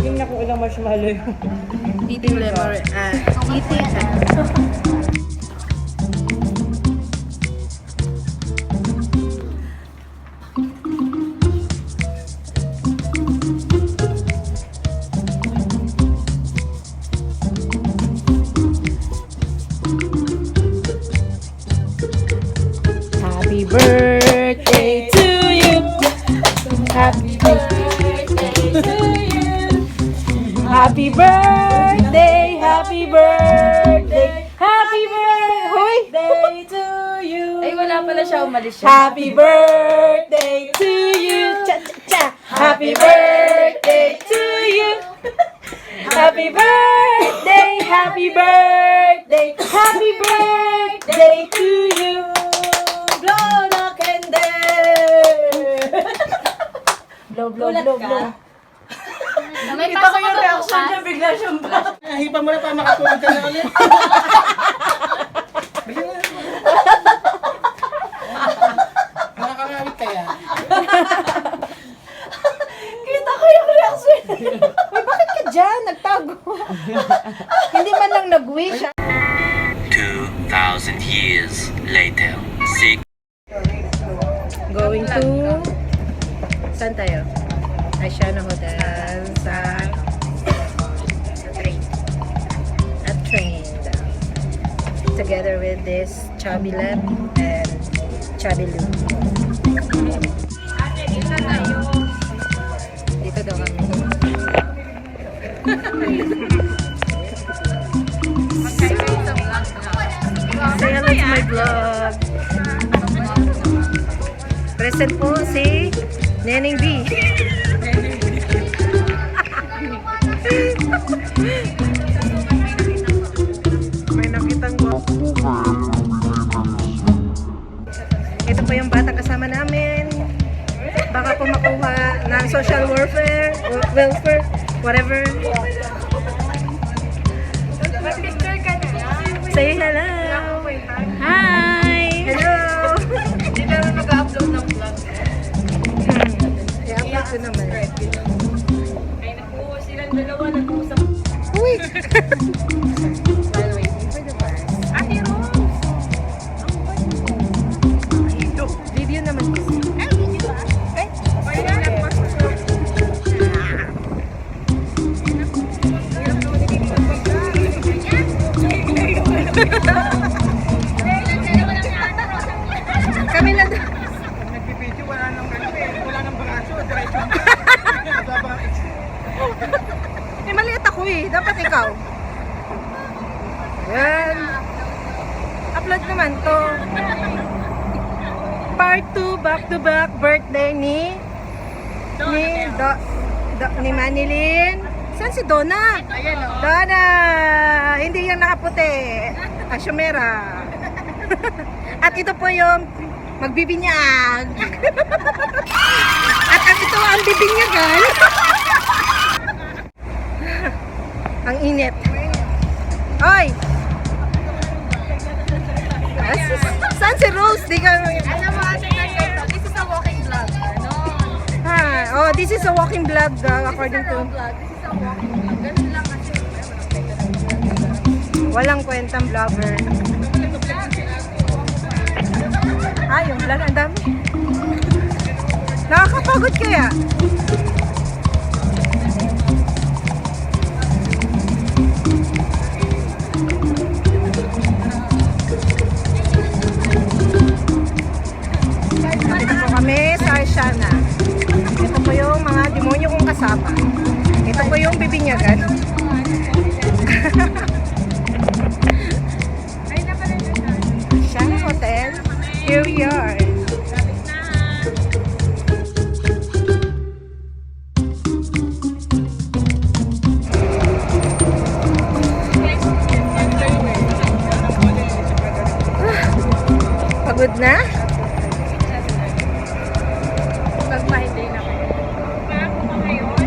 Tingnan ko ilang marshmallow yung... Eating lemon. Eating. Happy birthday to you. Happy birthday to you. Happy birthday, happy birthday, happy birthday to you. Ay, wala pala siya. Umalis siya. Happy birthday to you. Cha cha cha. Happy birthday to you. Happy birthday, happy birthday, happy birthday to you. Blow the candle. Blow, blow, blow, blow. May Kita ko yung reaction niya, bigla siyang blow. Hipa mo na para makatulog ka na ulit. Nakakangawit kaya. Kita ko yung reaction. Uy, bakit ka dyan? Nagtago. Hindi man lang nag-wish. 2,000 years later. Going to... Saan tayo? Asiana Hotel sa train. At train. Together with this Chubby Lep and Chubby Lou. Dito daw kami. Say hello to my vlog. Present po si Neneng B. May nakitang ko. Ito po yung batang kasama namin. Baka po makuha ng social welfare, whatever. Say hello. Hi. Hello. Hindi naman mag-upload ng vlog. I-upload ko naman. Ay, naku, silang dalawa nag-uusap. Uy! While waiting for the bus. Ate Rose! Video naman kasi. Ay, video ba? Ay, kaya na po. Kami na daw. Nagpipidyo, wala nang wala nang braso. Diretso. Nagabang Eh, maliit ako eh. Dapat ikaw. Yan. Upload naman to. Part 2, back-to-back birthday ni ni Manilyn. Saan si Donna? Ayan o. Donna! Hindi yan nakaputi. Asyomera. At ito po yung magbibinyag. At ito ang bibinyagan. Ang init. Oy! Saan si Rose? Di ka... Alam mo, ate Rose, this is a walking vlog. Ano? Ha, oh, this is a walking vlog according to... Vlog. This is a walking vlog. Ganun lang kasi. Walang kwentang vlogger. Ah, yung vlog, ang dami. Nakakapagod kaya? Dito po kami sa Asiana. Ito po yung mga demonyo kong kasama. Ito po yung bibinyagan. Asiana Hotel. Here we are. Pagod na? Mag-Friday na kayo. Paano ba ngayon?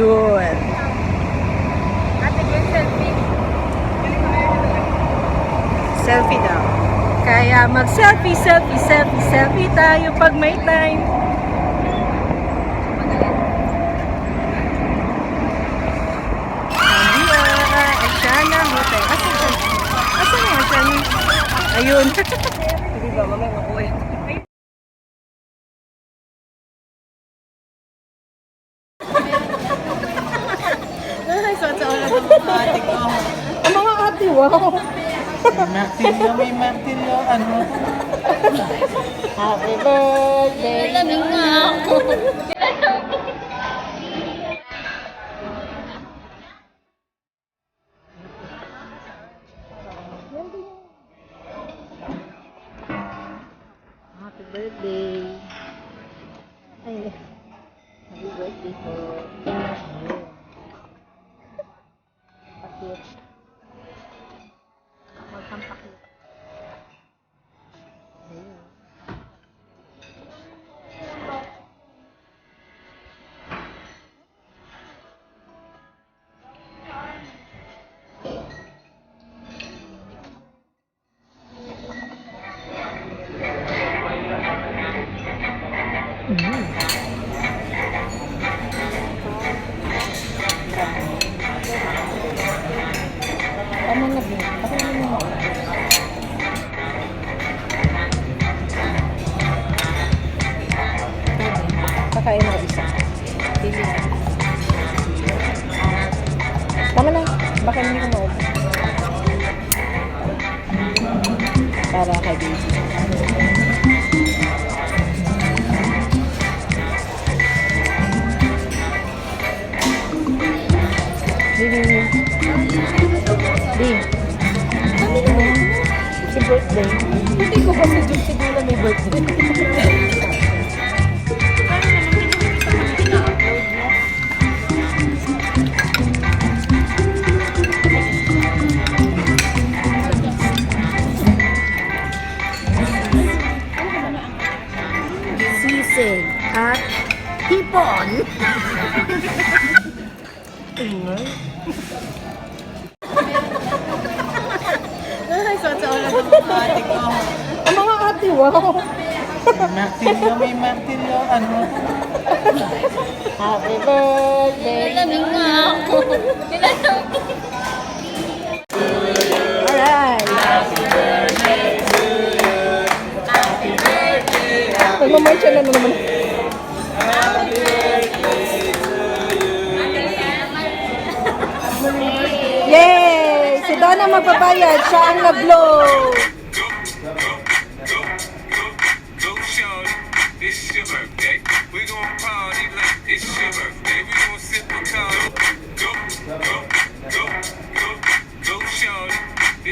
Ayun. Ate Gwen, selfie. Selfie daw. Kaya mag-selfie, selfie, selfie, selfie tayo pag may time. Asyana Hotel. Asan yung Asyana? Ayun. Hindi ba, mamaya makuha. Ay, so sa ulo ng ate ko. Ang mga ate, wow. Martilyo, may martilyo, ano? Happy birthday. Lamig nga ako. Happy birthday. Ay, happy birthday po. Pakit. Huwag kang pakit. Ayun. Ano na din? Ako na mo. Kakain mo isa. Pili na. Tama na. Baka hindi ko maubos. Para kay baby. Baby. Baby. Si birthday. Hindi ko ba si Jun siguro may birthday? Sisig at hipon. Ay, so sa ulo ng ate ko. Ang mga ate, wow. Martilyo, may martilyo, ano? Happy birthday. Lamig nga ako. Alright. Nagmamarcha na naman. Yay! Si Donna magbabayad. Siya ang nag-blow.